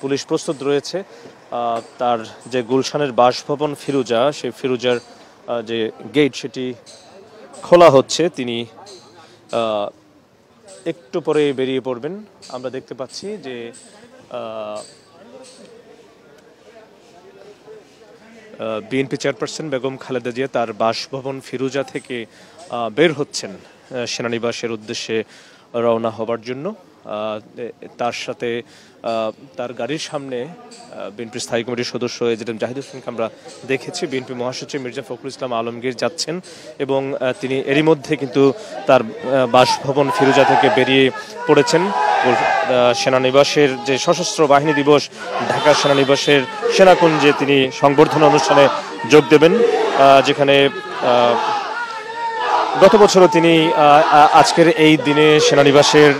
Police প্রস্তুত রয়েছে তার যে গুলশানের বাসভবন ফিরোজা, সেই ফিরোজার যে গেট সেটি খোলা হচ্ছে। তিনি একটু পরে বেরিয়ে পড়বেন। আমরা দেখতে পাচ্ছি যে বিএনপি চেয়ারপারসন বেগম খালেদা জিয়া তার বাসভবন ফিরোজা থেকে বের হচ্ছেন সেনানিবাসের উদ্দেশ্যে রওনা হবার জন্য। তার সাথে তার গাড়ির সামনে বিএনপির স্থায়ী কমিটির সদস্য এজেডএম জাহিদ হোসেনকে আমরা দেখেছি। বিএনপি মহাসচিব মির্জা ফখরুল ইসলাম আলমগীর যাচ্ছেন এবং তিনি এরই মধ্যে কিন্তু তার বাসভবন ফিরোজা থেকে বেরিয়ে পড়েছেন। সেনানিবাসের যে সশস্ত্র বাহিনী দিবস, ঢাকা সেনানিবাসের সেনাকুঞ্জে তিনি সংবর্ধনা অনুষ্ঠানে যোগ দেবেন, যেখানে গত বছরও তিনি আজকের এই দিনে সেনানিবাসের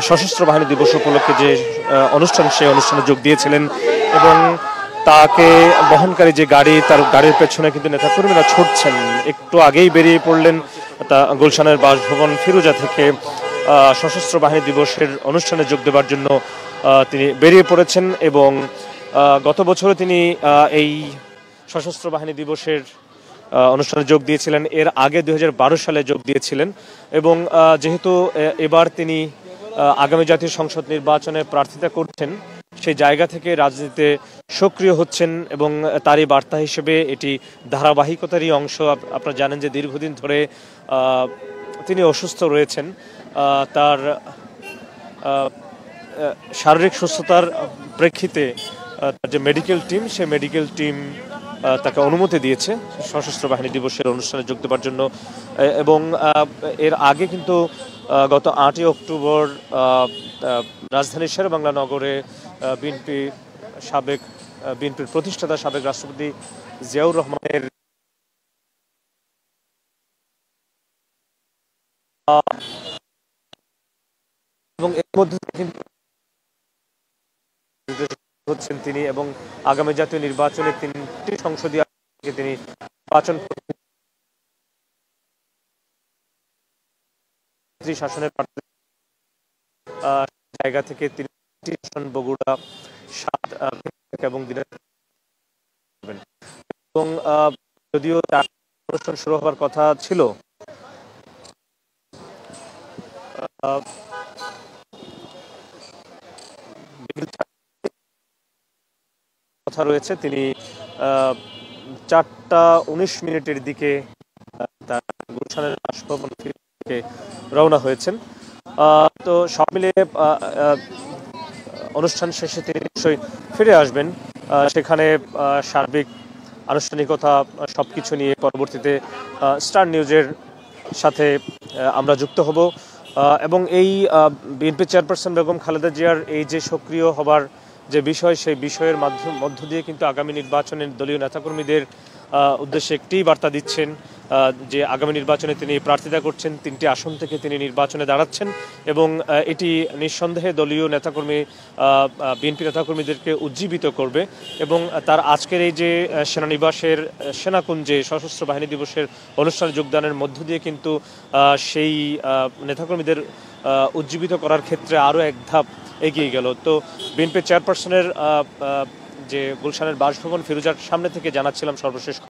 সশস্ত্র বাহিনী দিবস উপলক্ষে যে অনুষ্ঠান, সেই অনুষ্ঠানে যোগ দিয়েছিলেন এবং তাকে বহনকারী যে গাড়ি, তার গাড়ির পেছনে কিন্তু নেতাকর্মীরা ছুটছেন। একটু আগেই বেরিয়ে পড়লেন গুলশানের বাসভবন ফিরোজা থেকে সশস্ত্র বাহিনী দিবসের অনুষ্ঠানে যোগ দেওয়ার জন্য তিনি বেরিয়ে পড়েছেন এবং গত বছরও তিনি এই সশস্ত্র বাহিনী দিবসের অনুষ্ঠানে যোগ দিয়েছিলেন। এর আগে 2012 সালে যোগ দিয়েছিলেন এবং যেহেতু এবার তিনি আগামী জাতীয় সংসদ নির্বাচনে প্রার্থিতা করছেন, সেই জায়গা থেকে রাজনীতিতে সক্রিয় হচ্ছেন এবং তারই বার্তা হিসেবে এটি ধারাবাহিকতারই অংশ। আপনারা জানেন যে দীর্ঘদিন ধরে তিনি অসুস্থ রয়েছেন। তার শারীরিক সুস্থতার প্রেক্ষিতে তার যে মেডিকেল টিম, সেই মেডিকেল টিম তাকে অনুমতি দিয়েছে সশস্ত্র বাহিনী দিবসের অনুষ্ঠানে যোগ দেওয়ার জন্য। এবং এর আগে কিন্তু গত 8ই অক্টোবর রাজধানীর শেরেবাংলা নগরে বিএনপির প্রতিষ্ঠাতা সাবেক রাষ্ট্রপতি জিয়াউর রহমানের এবং এর মধ্যে কিন্তু হচ্ছেন তিনি এবং আগামী জাতীয় নির্বাচনে 3টি সংসদীয় তিনি নির্বাচন শাসনের জায়গা থেকে তিনি বগুড়া 7 এবং এবং যদিও অনুষ্ঠান শুরু হওয়ার কথা ছিল, কথা রয়েছে, তিনি 4:19 দিকে তার গুলশানের বাসভবন থেকে রওনা হয়েছেন। তো সব মিলিয়ে অনুষ্ঠান শেষে তিনি নিশ্চয়ই ফিরে আসবেন। সেখানে সার্বিক আনুষ্ঠানিকতা সবকিছু নিয়ে পরবর্তীতে স্টার নিউজের সাথে আমরা যুক্ত হব এবং এই বিএনপি চেয়ারপারসন বেগম খালেদা জিয়ার এই যে সক্রিয় হবার যে বিষয়, সেই বিষয়ের মধ্য দিয়ে কিন্তু আগামী নির্বাচনের দলীয় নেতাকর্মীদের উদ্দেশ্যে একটি বার্তা দিচ্ছেন যে আগামী নির্বাচনে তিনি প্রার্থিতা করছেন, 3টি আসন থেকে তিনি নির্বাচনে দাঁড়াচ্ছেন এবং এটি নিঃসন্দেহে দলীয় নেতাকর্মী, বিএনপি নেতাকর্মীদেরকে উজ্জীবিত করবে এবং তার আজকের এই যে সেনানিবাসের সেনাকুঞ্জে সশস্ত্র বাহিনী দিবসের অনুষ্ঠানে যোগদানের মধ্য দিয়ে কিন্তু সেই নেতাকর্মীদের উজ্জীবিত করার ক্ষেত্রে আরও এক ধাপ এগিয়ে গেল। তো বিএনপি চেয়ারপারসনের যে গুলশানের বাসভবন ফিরোজার সামনে থেকে জানাচ্ছিলাম সর্বশেষ।